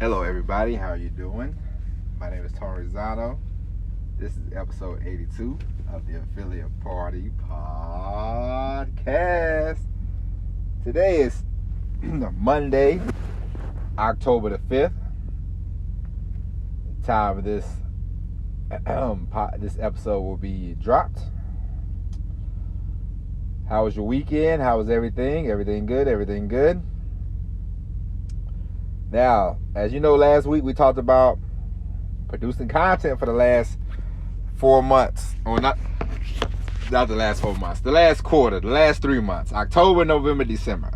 Hello everybody, how are you doing? My name is Tony Rizzano. This is episode 82 of the Affiliate Party Podcast. Today is Monday, October the 5th. The time of this episode will be dropped. How was your weekend? How was everything? Everything good? Everything good? Now, as you know, last week we talked about producing content for the last 4 months. Or not the last 4 months. The last quarter, the last 3 months. October, November, December.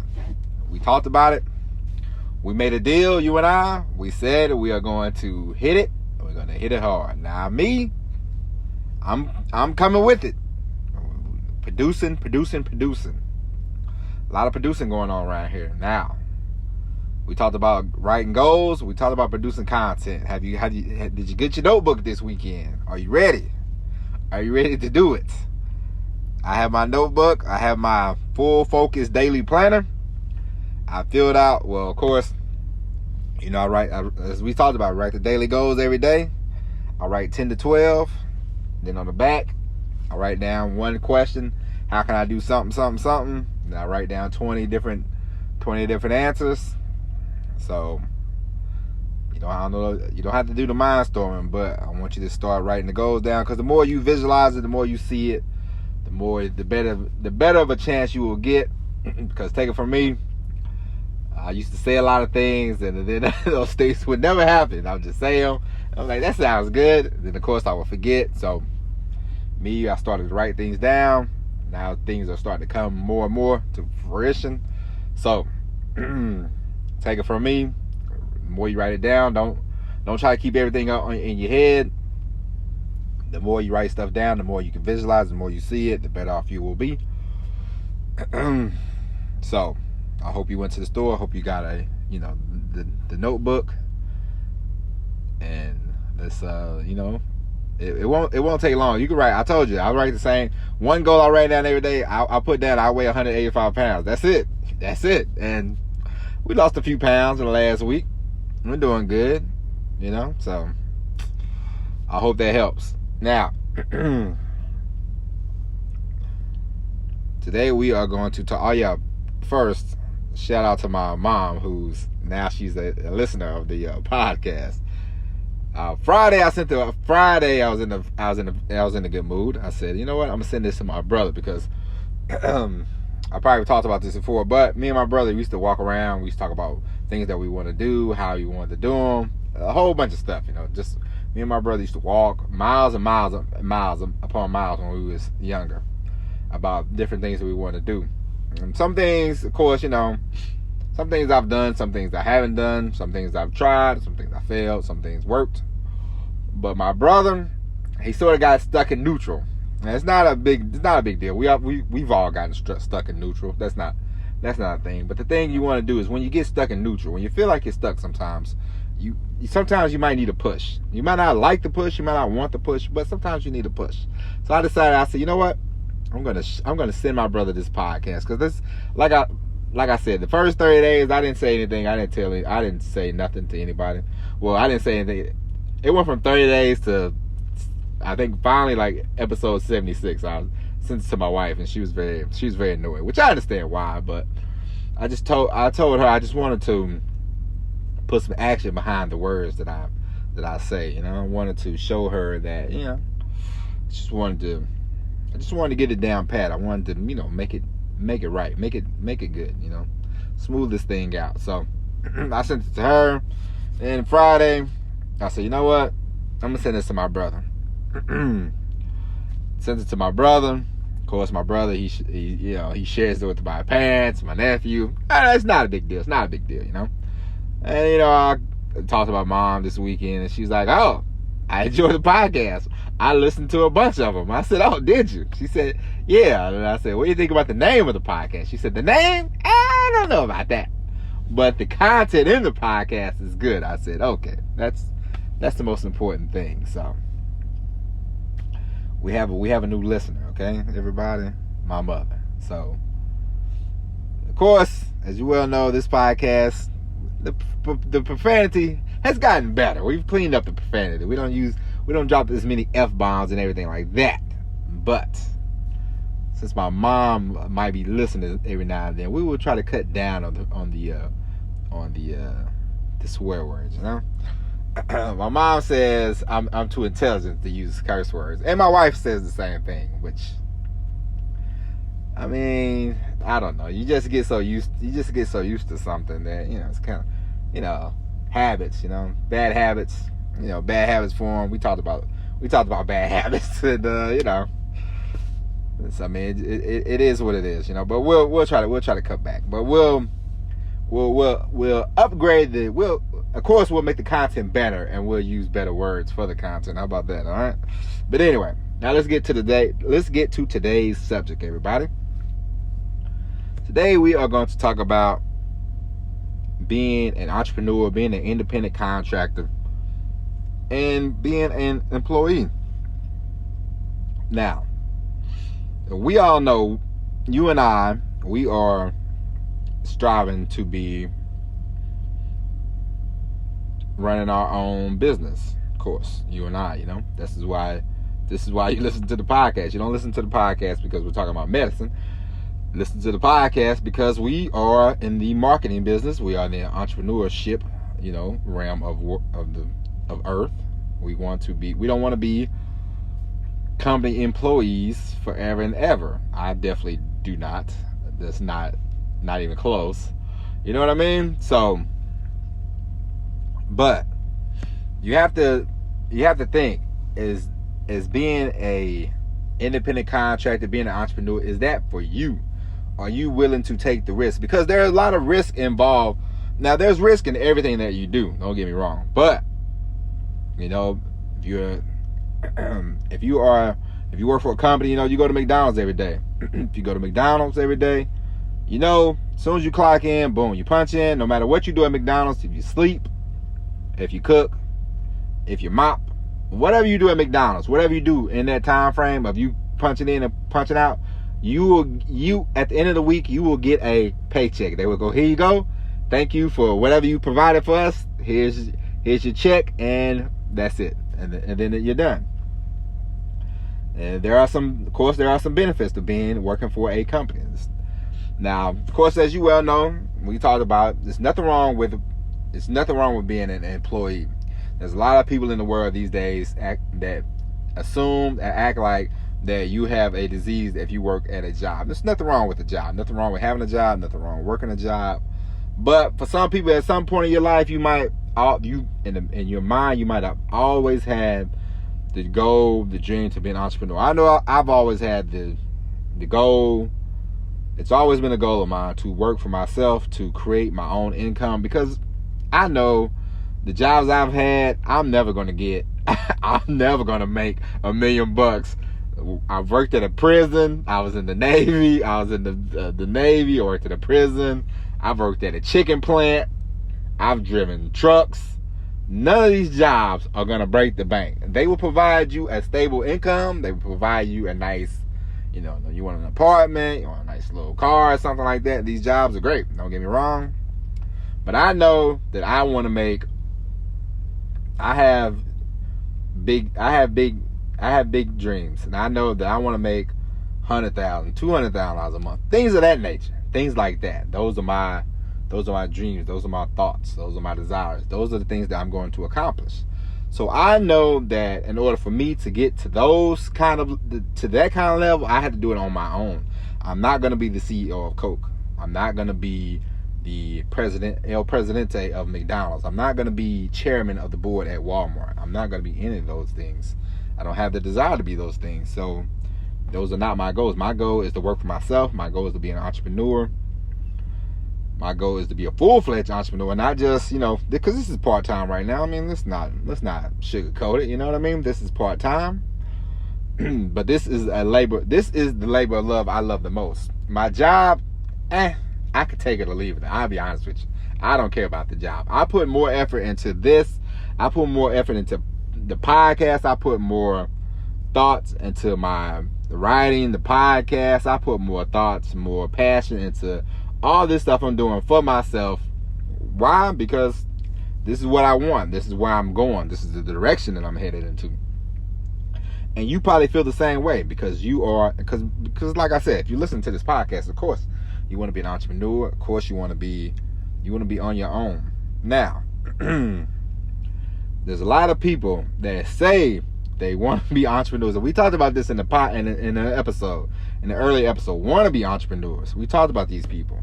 We talked about it. We made a deal, you and I. We said we are going to hit it. We're going to hit it hard. Now, me, I'm coming with it. Producing. A lot of producing going on around here. Now, we talked about writing goals. We talked about producing content. Did you get your notebook this weekend? Are you ready? Are you ready to do it? I have my notebook. I have my full focus daily planner. I filled out. Well, of course, you know, as we talked about, I write the daily goals every day. I write 10 to 12. Then on the back, I write down one question. How can I do something? And I write down 20 different answers. So, you don't have to do the mind storming, but I want you to start writing the goals down, because the more you visualize it, the more you see it, the better of a chance you will get. Because take it from me, I used to say a lot of things, and then those things would never happen. I would just say them. I'm like, that sounds good. Then of course I would forget. So I started to write things down. Now things are starting to come more and more to fruition. So take it from me, the more you write it down, don't try to keep everything up in your head. The more you write stuff down, the more you can visualize, the more you see it, the better off you will be. So I hope you went to the store. I hope you got the notebook, and this it won't take long. You can write. I told you, I write the same one goal I write down every day. I put down I weigh 185 pounds. That's it. And we lost a few pounds in the last week. We're doing good, so I hope that helps. Now, today we are going to talk. First, shout out to my mom, who's now she's a listener of the podcast. Friday, I was in a good mood. I said, you know what? I'm gonna send this to my brother, because I probably talked about this before, but me and my brother, we used to walk around. We used to talk about things that we want to do, how we wanted to do them, a whole bunch of stuff. Just me and my brother used to walk miles and miles upon miles when we was younger about different things that we want to do. And some things, of course, some things I've done, some things I haven't done, some things I've tried, some things I failed, some things worked. But my brother, he sort of got stuck in neutral. And it's not a big deal. We've all gotten stuck in neutral. That's not a thing. But the thing you want to do is, when you get stuck in neutral, when you feel like you're stuck, sometimes you might need a push. You might not like the push, you might not want the push, but sometimes you need a push. So I decided, I said, you know what? I'm gonna send my brother this podcast, because this, like I said, the first 30 days I didn't say anything. I didn't say nothing to anybody. Well, I didn't say anything. It went from 30 days to, I think, finally, like episode 76. I sent it to my wife, and she was very annoyed, which I understand why. But I told her I just wanted to put some action behind the words that I say. I wanted to show her that I just wanted to get it down pat. I wanted to make it right, make it good. Smooth this thing out. So I sent it to her, and Friday I said, you know what? I'm gonna send this to my brother. Sent it to my brother. Of course, my brother, he shares it with my parents, my nephew. It's not a big deal. And I talked to my mom this weekend, and she's like, "Oh, I enjoy the podcast. I listened to a bunch of them." I said, "Oh, did you?" She said, "Yeah." And I said, "What do you think about the name of the podcast?" She said, "The name? I don't know about that, but the content in the podcast is good." I said, "Okay, that's the most important thing." So we have a new listener, okay, everybody, my mother. So, of course, as you well know, this podcast the profanity has gotten better. We've cleaned up the profanity. We don't drop as many F-bombs and everything like that. But since my mom might be listening every now and then, we will try to cut down on the swear words, you know. My mom says I'm too intelligent to use curse words, and my wife says the same thing. Which, I mean, I don't know. You just get so used to something that, you know, it's kind of, you know, habits. You know, bad habits. You know, bad habits form. We talked about bad habits, and you know. I mean, it is what it is, you know. But we'll try to cut back. But we'll upgrade of course we'll make the content better, and we'll use better words for the content. How about that? All right. But anyway, now let's get to today's subject, everybody. Today we are going to talk about being an entrepreneur, being an independent contractor, and being an employee. Now, we all know, you and I, we are striving to be running our own business. Of course, you and I, you know, this is why you listen to the podcast. You don't listen to the podcast because we're talking about medicine. Listen to the podcast because we are in the marketing business. We are in the entrepreneurship, you know, realm of earth. We don't want to be company employees forever and ever. I definitely do not. That's not even close. You know what I mean? So, but you have to think, is being a independent contractor, being an entrepreneur, is that for you? Are you willing to take the risk? Because there's a lot of risk involved. Now, there's risk in everything that you do. Don't get me wrong. But, you know, if you work for a company, you know, you go to McDonald's every day. If you go to McDonald's every day, you know, as soon as you clock in, boom, you punch in. No matter what you do at McDonald's, if you sleep, if you cook, if you mop, whatever you do at McDonald's, whatever you do in that time frame of you punching in and punching out, you at the end of the week, you will get a paycheck. They will go, here you go. Thank you for whatever you provided for us. Here's your check, and that's it. And then you're done. And there are some benefits to working for a company. Now, of course, as you well know, we talked about, there's nothing wrong with being an employee. There's a lot of people in the world these days that act like that you have a disease if you work at a job. There's nothing wrong with a job. Nothing wrong with having a job. Nothing wrong with working a job. But for some people, at some point in your life, in your mind, you might have always had the goal, the dream to be an entrepreneur. I know I've always had the goal. It's always been a goal of mine to work for myself, to create my own income, because I know the jobs I've had, I'm never going to get. I'm never going to make $1 million. I've worked at a prison. I was in the Navy. I was in the Navy. I worked at a prison. I've worked at a chicken plant. I've driven trucks. None of these jobs are going to break the bank. They will provide you a stable income. They will provide you a nice, you know, you want an apartment, you want a nice little car or something like that. These jobs are great. Don't get me wrong. But I know that I want to make, I have big dreams. And I know that I want to make $100,000, $200,000 a month. Things of that nature. Things like that. Those are my dreams. Those are my thoughts. Those are my desires. Those are the things that I'm going to accomplish. So I know that in order for me to get to that kind of level, I had to do it on my own. I'm not going to be the CEO of Coke. I'm not going to be the El Presidente of McDonald's. I'm not going to be chairman of the board at Walmart. I'm not going to be any of those things. I don't have the desire to be those things. So those are not my goals. My goal is to work for myself. My goal is to be an entrepreneur. My goal is to be a full-fledged entrepreneur, not just, you know, because this is part-time right now. I mean, let's not sugarcoat it. You know what I mean? This is part-time, but this is the labor of love I love the most. My job, I could take it or leave it. I'll be honest with you. I don't care about the job. I put more effort into this. I put more effort into the podcast. I put more thoughts into my writing, the podcast. I put more thoughts, more passion into all this stuff I'm doing for myself Why? Because this is what I want. This is where I'm going. This is the direction that I'm headed into. And you probably feel the same way because you are, because like I said, if you listen to this podcast, of course, you want to be an entrepreneur. Of course, you want to be on your own. Now, there's a lot of people that say they want to be entrepreneurs. And we talked about this in the early episode. Want to be entrepreneurs. We talked about these people.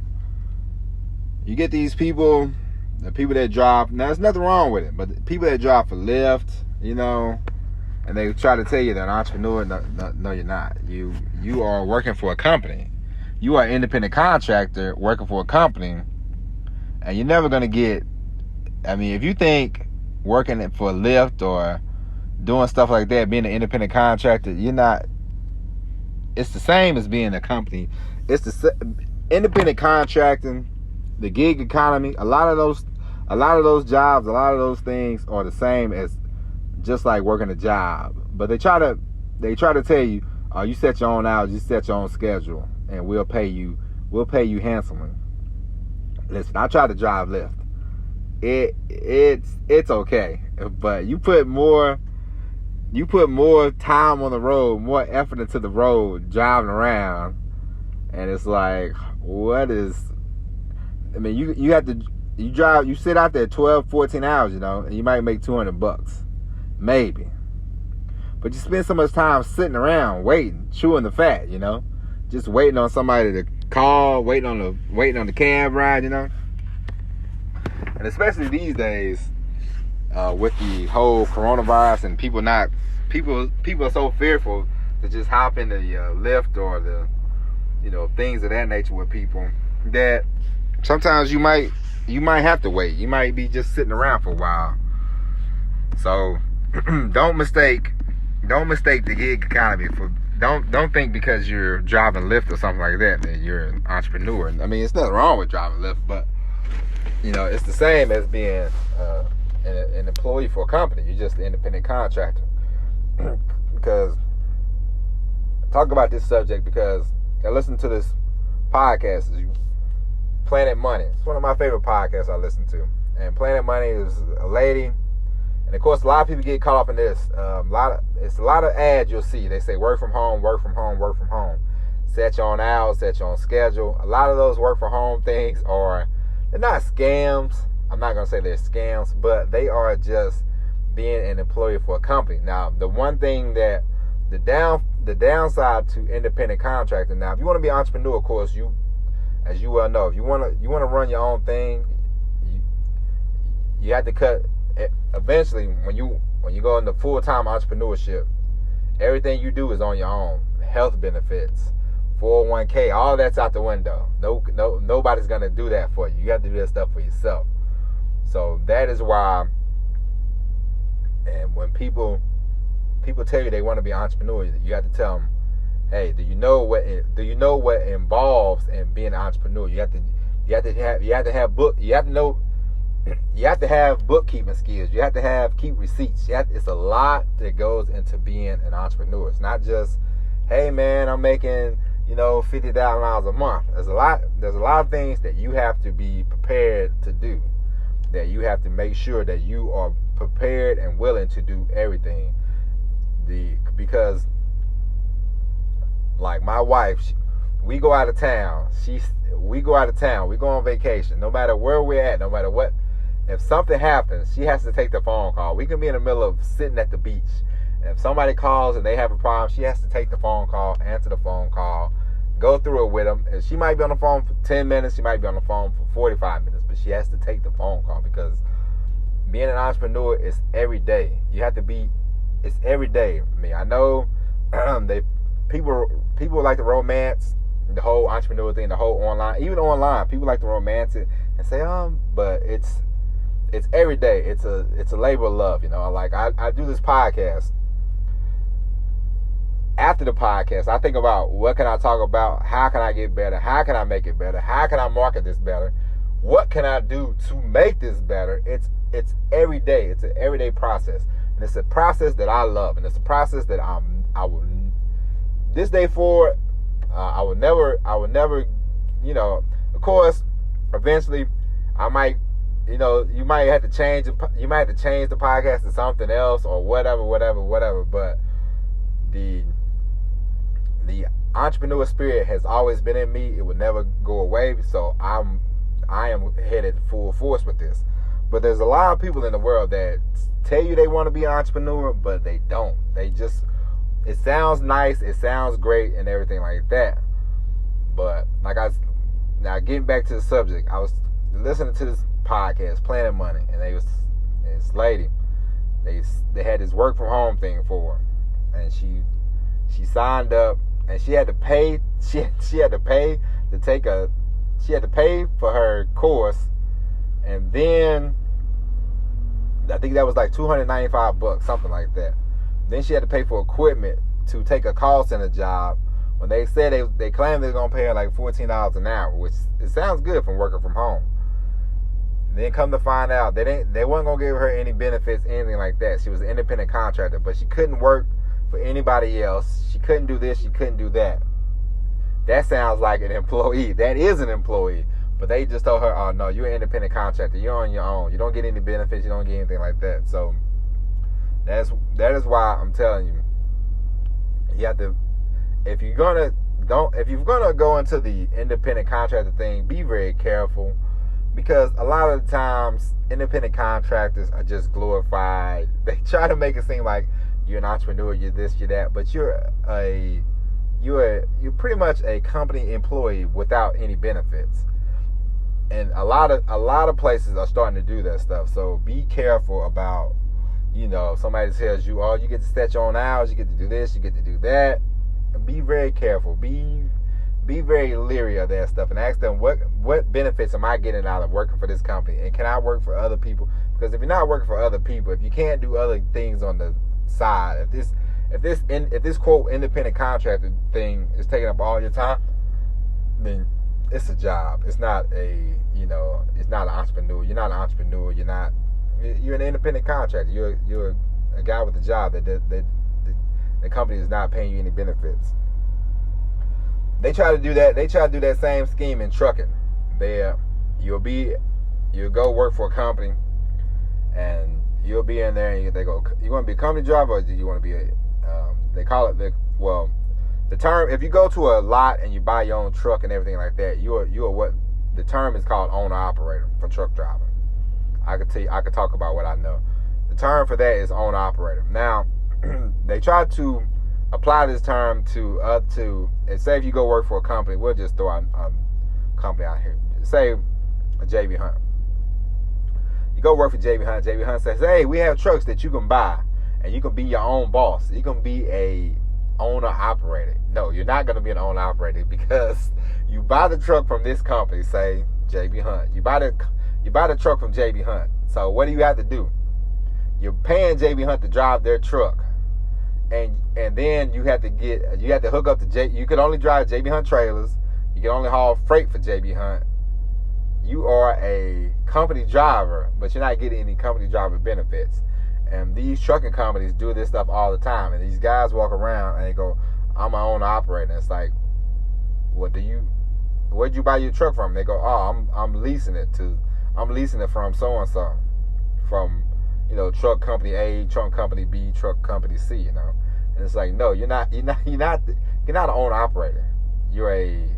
You get these people, the people that drive. Now, there's nothing wrong with it, but the people that drive for Lyft, and they try to tell you that an entrepreneur. No, you're not. You are working for a company. You are an independent contractor working for a company, and you're never gonna get. I mean, if you think working for Lyft or doing stuff like that, being an independent contractor, you're not. It's the same as being a company. It's the independent contracting, the gig economy. A lot of those jobs, a lot of those things are the same as just like working a job. But they try to tell you, you set your own hours, you set your own schedule, and we'll pay you handsomely. Listen, I try to drive Lyft. It's okay, but you put more time on the road, more effort into the road, driving around, and it's like, what is? I mean, you sit out there 12, 14 hours, and you might make $200, maybe. But you spend so much time sitting around, waiting, chewing the fat, just waiting on somebody to call, waiting on the cab ride, And especially these days, with the whole coronavirus and people are so fearful to just hop in the Lyft or the, things of that nature with people, that sometimes you might have to wait. You might be just sitting around for a while. So don't mistake the gig economy for. Don't think because you're driving Lyft or something like that you're an entrepreneur. I mean, it's nothing wrong with driving Lyft, but it's the same as being an employee for a company. You're just an independent contractor. Because talk about this subject because I listen to this podcast, Planet Money. It's one of my favorite podcasts I listen to. And Planet Money is a lady. And of course, a lot of people get caught up in this. It's a lot of ads you'll see. They say work from home, work from home, work from home. Set your own hours, set your own schedule. A lot of those work from home things they're not scams. I'm not going to say they're scams, but they are just being an employee for a company. Now, the one thing that the downside to independent contracting. Now, if you want to be an entrepreneur, of course, as you well know, if you want to run your own thing, you have to cut. Eventually, when you go into full-time entrepreneurship, everything you do is on your own. Health benefits, 401k, all that's out the window. Nobody's gonna do that for you. You have to do that stuff for yourself. So that is why. And when people tell you they want to be entrepreneurs, you have to tell them, hey, do you know what involves in being an entrepreneur? You have to have bookkeeping skills. You have to keep receipts. It's a lot that goes into being an entrepreneur. It's not just, hey man, I'm making $50,000 a month. There's a lot of things that you have to be prepared to do. That you have to make sure that you are prepared and willing to do everything. Because like my wife, we go out of town. We go on vacation. No matter where we're at, no matter what. If something happens, she has to take the phone call. We can be in the middle of sitting at the beach. And if somebody calls and they have a problem, she has to take the phone call, answer the phone call, go through it with them. And she might be on the phone for 10 minutes. She might be on the phone for 45 minutes. But she has to take the phone call because being an entrepreneur is every day. It's every day. I mean, I know people like to romance the whole entrepreneur thing, the whole online. Even online, people like to romance it and say, but it's every day. It's a labor of love, Like I do this podcast. After the podcast, I think about what can I talk about? How can I get better? How can I make it better? How can I market this better? What can I do to make this better? It's every day. It's an everyday process, and it's a process that I love, and it's a process that I will this day forward. I would never, of course, eventually I might you might have to change the podcast to something else or whatever. But the entrepreneur spirit has always been in me. It would never go away. So I am headed full force with this. But there's a lot of people in the world that tell you they want to be an entrepreneur, but they don't. It sounds nice, it sounds great, and everything like that. But now getting back to the subject, I was listening to this podcast, Planet Money, and this lady, they had this work from home thing for her, and she signed up, and she had to pay for her course, and then I think that was like $295, something like that. Then she had to pay for equipment to take a call center job. When they said they claimed they were gonna pay her like $14 an hour, which it sounds good from working from home. Then come to find out they weren't gonna give her any benefits, anything like that. She was an independent contractor, but she couldn't work for anybody else. She couldn't do this, she couldn't do that. That sounds like an employee. That is an employee. But they just told her, oh no, you're an independent contractor. You're on your own. You don't get any benefits. You don't get anything like that. So that is why I'm telling you, you have to, if you're gonna go into the independent contractor thing, be very careful, because a lot of the times independent contractors are just glorified. They try to make it seem like you're an entrepreneur, you're this, you're that, but you're pretty much a company employee without any benefits. And a lot of places are starting to do that stuff. So be careful about, somebody tells you, oh, you get to set your own hours, you get to do this, you get to do that. And be very careful. Be very leery of that stuff, and ask them what benefits am I getting out of working for this company, and can I work for other people? Because if you're not working for other people, if you can't do other things on the side, if this quote independent contractor thing is taking up all your time, then it's a job. It's not it's not an entrepreneur. You're not an entrepreneur. You're an independent contractor. You're a guy with a job that the company is not paying you any benefits. They try to do that. They try to do that same scheme in trucking. You'll go work for a company, and you'll be in there, and they go, you want to be a company driver, or do you want to be they call it the term, if you go to a lot and you buy your own truck and everything like that, you are what the term is called, owner operator for truck driving. I could talk about what I know. The term for that is owner operator. Now, they try to apply this term to and say if you go work for a company, we'll just throw a company out here. Say a JB Hunt. You go work for JB Hunt. JB Hunt says, hey, we have trucks that you can buy, and you can be your own boss. You can be a owner operator. No, you're not going to be an owner operator, because you buy the truck from this company, say JB Hunt. You buy the truck from JB Hunt. So what do you have to do? You're paying JB Hunt to drive their truck, and then you have to hook up to you can only drive JB Hunt trailers. You can only haul freight for JB Hunt. You are a company driver, but you're not getting any company driver benefits. And these trucking companies do this stuff all the time. And these guys walk around and they go, I'm my own operator. And it's like, where'd you buy your truck from? They go, oh, I'm leasing it from so and so, from truck company A, truck company B, truck company C. And it's like, no, you're not an owner operator. You're a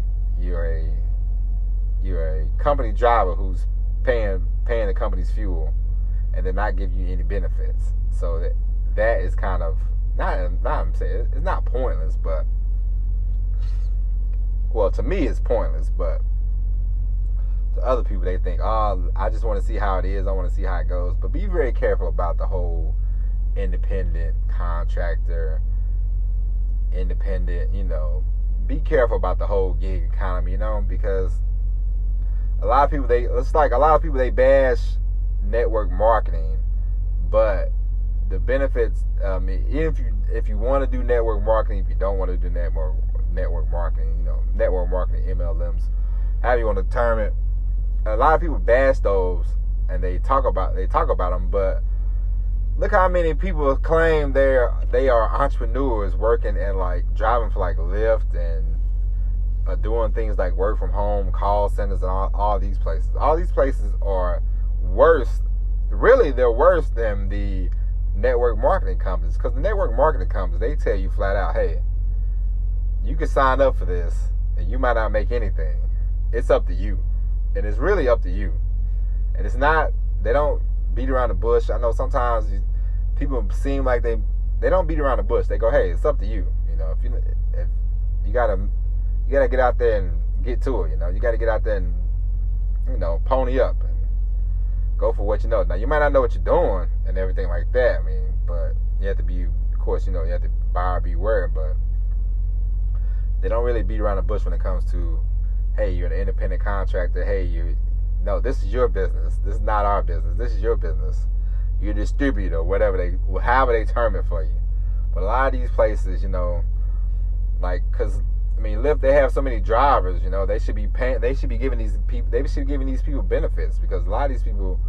company driver who's paying the company's fuel, and they're not giving you any benefits. So that is kind of I'm saying it's not pointless, but to me it's pointless, but to other people they think, oh, I just want to see how it is, I want to see how it goes. But be very careful about the whole independent contractor, be careful about the whole gig economy, because a lot of people they bash network marketing, but the benefits, if you want to do network marketing, if you don't want to do network marketing, network marketing, MLMs, however you want to term it, a lot of people bash those and they talk about them, but look how many people claim they are entrepreneurs working and driving for Lyft and doing things like work from home, call centers, and all these places. All these places are worse. Really, they're worse than the network marketing companies, because the network marketing companies, they tell you flat out, hey, you can sign up for this and you might not make anything. It's up to you. And it's really up to you. And it's not, they don't beat around the bush. I know sometimes people seem like they don't beat around the bush. They go, hey, it's up to you. You know, if you gotta get out there and get to it. You know, you gotta get out there and, you know, pony up and go for what you know. Now, you might not know what you're doing and everything like that. I mean, but you have to be, of course, you know, you have to buyer beware. But they don't really beat around the bush when it comes to, hey, you're an independent contractor. Hey, no, this is your business. This is not our business. This is your business. You're a distributor, however they term it for you. But a lot of these places, you know, like, because I mean, Lyft, they have so many drivers. You know, they should be paying. They should be giving these people benefits, because a lot of these people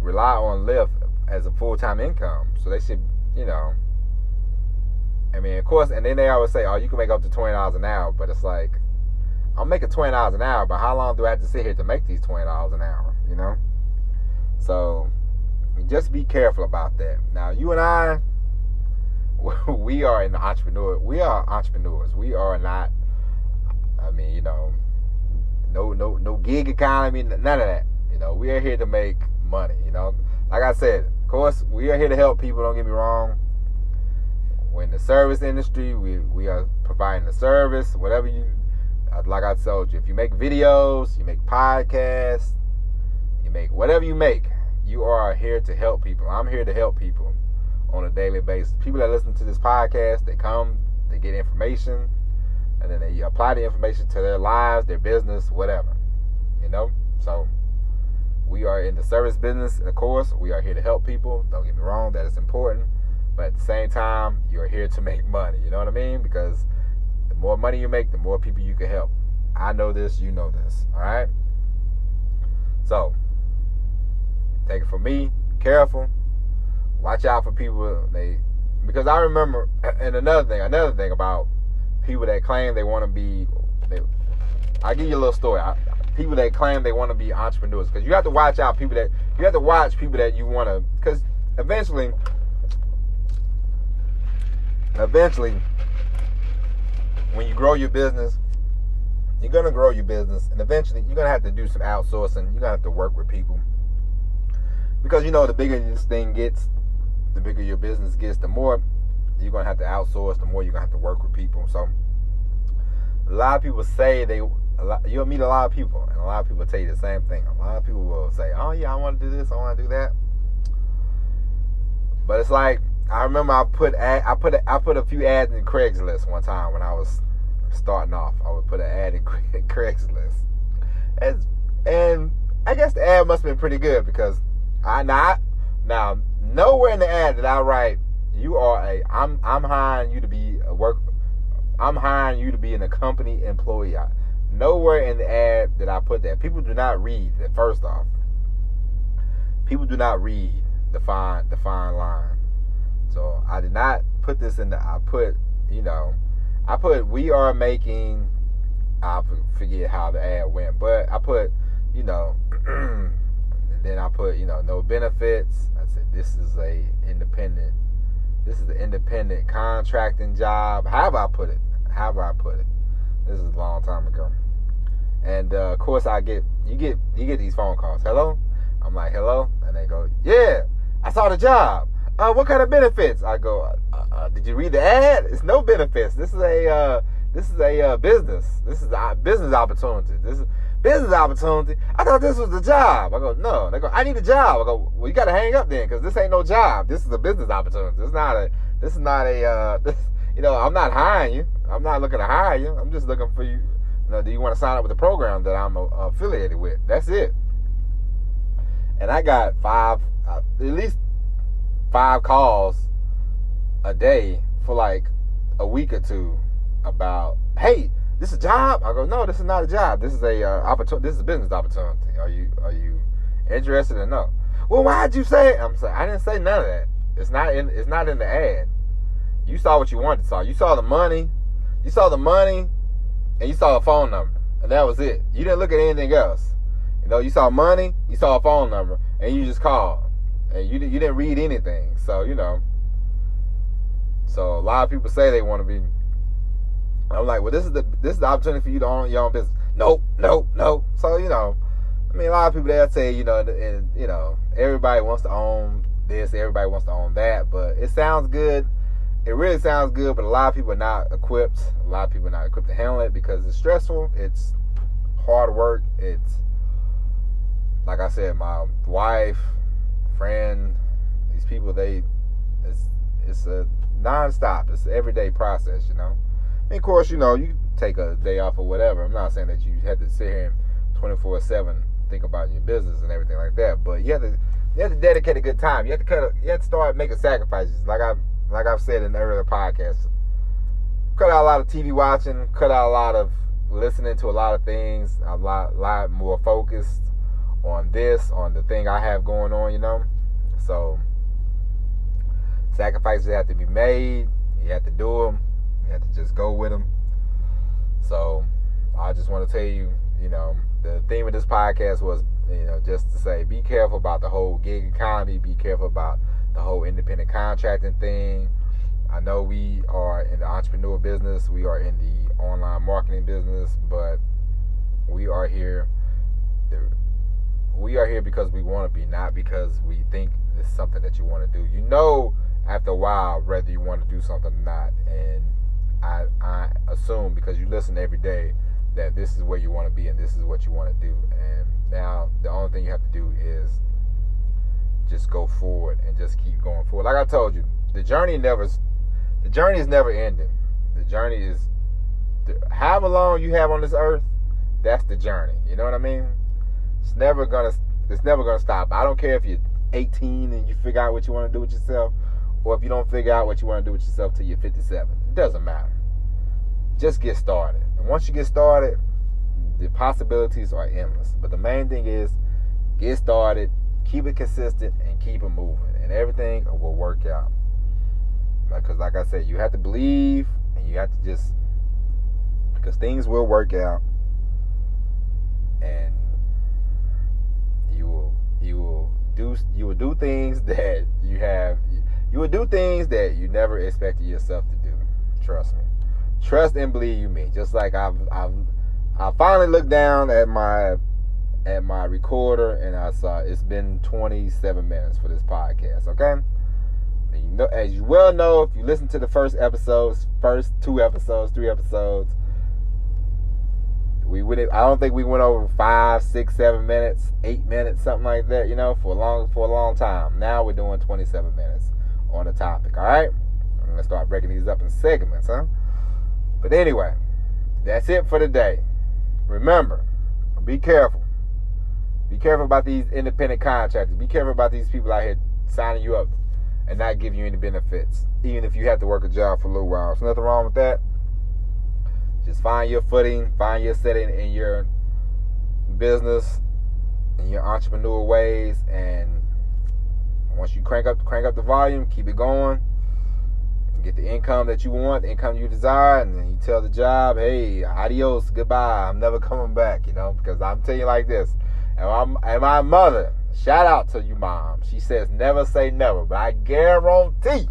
rely on Lyft as a full-time income. So they should, you know. I mean, of course, and then they always say, oh, you can make up to $20 an hour. But it's like, I'm making $20 an hour, but how long do I have to sit here to make these $20 an hour, you know? So, just be careful about that. Now, you and I, we are entrepreneurs. We are not, I mean, you know, no gig economy, none of that. You know, we are here to make money, you know? Like I said, of course, we are here to help people, don't get me wrong. We're in the service industry. We are providing the service, whatever you, like I told you, if you make videos, you make podcasts, you make whatever you make, you are here to help people. I'm here to help people on a daily basis. People that listen to this podcast, they come, they get information, and then they apply the information to their lives, their business, whatever, you know? So we are in the service business, and of course, we are here to help people. Don't get me wrong, that is important. But at the same time, you're here to make money. You know what I mean? Because the more money you make, the more people you can help. I know this, you know this. All right? So, take it from me. Be careful. Watch out for people. Because I remember, and another thing about people that claim they want to be, I'll give you a little story. People that claim they want to be entrepreneurs. Because you have to watch out you have to watch people that you want to, because eventually, when you grow your business, you're going to grow your business, and eventually you're going to have to do some outsourcing. You're going to have to work with people. Because, you know, the bigger this thing gets, the bigger your business gets, the more you're going to have to outsource, the more you're going to have to work with people. So, a lot of people say you'll meet a lot of people, and a lot of people tell you the same thing. A lot of people will say, oh, yeah, I want to do this, I want to do that. But it's like, I remember I put a few ads in Craigslist one time when I was starting off. I would put an ad in Craigslist, and I guess the ad must have been pretty good, because now nowhere in the ad did I write I'm hiring you to be I'm hiring you to be an company employee. Nowhere in the ad did I put that. People do not read that. First off, people do not read the fine line. So I did not put this in I put we are making, I forget how the ad went, but I put, you know, then I put, you know, no benefits. I said, this is an independent contracting job. However I put it. This is a long time ago. And of course you get these phone calls. Hello? I'm like, hello? And they go, yeah, I saw the job. What kind of benefits? I go, did you read the ad? It's no benefits. This is a business. This is a business opportunity. This is business opportunity. I thought this was the job. I go, no. They go, I need a job. I go, well, you got to hang up then, because this ain't no job. This is a business opportunity. This is not a you know, I'm not hiring you. I'm not looking to hire you. I'm just looking for you. You know, do you want to sign up with the program that I'm affiliated with? That's it. And I got at least 5 calls a day for like a week or two about, hey, this is a job? I go, no, this is not a job. This is a opportunity. This is a business opportunity. Are you interested or no? Well, why'd you say it? I'm saying, I didn't say none of that. It's not in the ad. You saw what you wanted to saw. You saw the money, and you saw a phone number, and that was it. You didn't look at anything else. You know, you saw money, you saw a phone number, and you just called, and you didn't read anything. So, so a lot of people say they want to be. I'm like, well, this is the opportunity for you to own your own business. Nope. So, I mean, a lot of people, they'll say, and everybody wants to own this, everybody wants to own that, but it sounds good. It really sounds good, but a lot of people are not equipped. A lot of people are not equipped to handle it because it's stressful. It's hard work. It's, like I said, my wife, friend, these people, it's a nonstop. It's an everyday process, And of course, you take a day off or whatever. I'm not saying that you have to sit here and 24/7 think about your business and everything like that, but you have to dedicate a good time. You have to start making sacrifices. Like I've said in the earlier podcasts, cut out a lot of TV watching, cut out a lot of listening to a lot of things, a lot more focused on the thing I have going on, So sacrifices have to be made. You have to do them. You have to just go with them. So I just want to tell you, the theme of this podcast was, just to say, be careful about the whole gig economy. Be careful about the whole independent contracting thing. I know we are in the entrepreneur business. We are in the online marketing business, but we are here. We are here because we want to be, not because we think it's something that you want to do. After a while, whether you want to do something or not. And I assume, because you listen every day, that this is where you want to be and this is what you want to do. And now the only thing you have to do is just go forward and just keep going forward. Like I told you, the journey is never ending. The journey is, however long you have on this earth, that's the journey. You know what I mean? It's never gonna stop. I don't care if you're 18 and you figure out what you want to do with yourself, or if you don't figure out what you want to do with yourself till you're 57. It doesn't matter. Just get started. And once you get started, the possibilities are endless. But the main thing is, get started, keep it consistent, and keep it moving. And everything will work out. Because like I said, you have to believe, and you have to because things will work out. And you will do things that you will do things that you never expected yourself to do. Trust me. Trust and believe me. Just like I finally looked down at my recorder and I saw it's been 27 minutes for this podcast. Okay. And as you well know, if you listen to the first 2 episodes, 3 episodes, I don't think we went over 5, 6, 7 minutes, 8 minutes, something like that, for a long time. Now we're doing 27 minutes on the topic, all right? I'm going to start breaking these up in segments, huh? But anyway, that's it for today. Remember, be careful. Be careful about these independent contractors. Be careful about these people out here signing you up and not giving you any benefits, even if you have to work a job for a little while. There's nothing wrong with that. Just find your footing, find your setting in your business, in your entrepreneur ways, and once you crank up the volume, keep it going, and get the income that you want, the income you desire, and then you tell the job, hey, adios, goodbye, I'm never coming back, because I'm telling you like this, and my mother, shout out to you, Mom, she says never say never, but I guarantee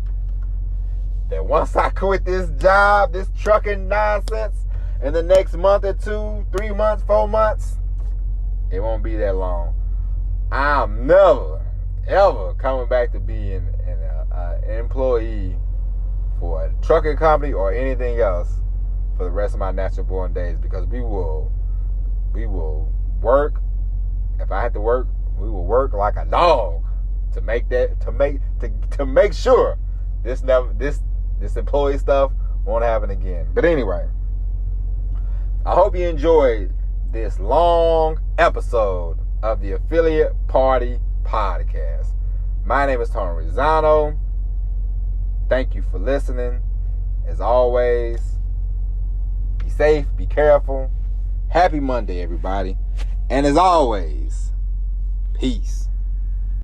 that once I quit this job, this trucking nonsense, in the next month or 2, 3 months, 4 months, it won't be that long. I'm never, ever coming back to being an employee for a trucking company or anything else for the rest of my natural born days, because we will work. If I have to work, we will work like a dog to make sure this employee stuff won't happen again. But anyway, I hope you enjoyed this long episode of the Affiliate Party Podcast. My name is Tony Rizzano. Thank you for listening. As always, be safe, be careful. Happy Monday, everybody. And as always, peace.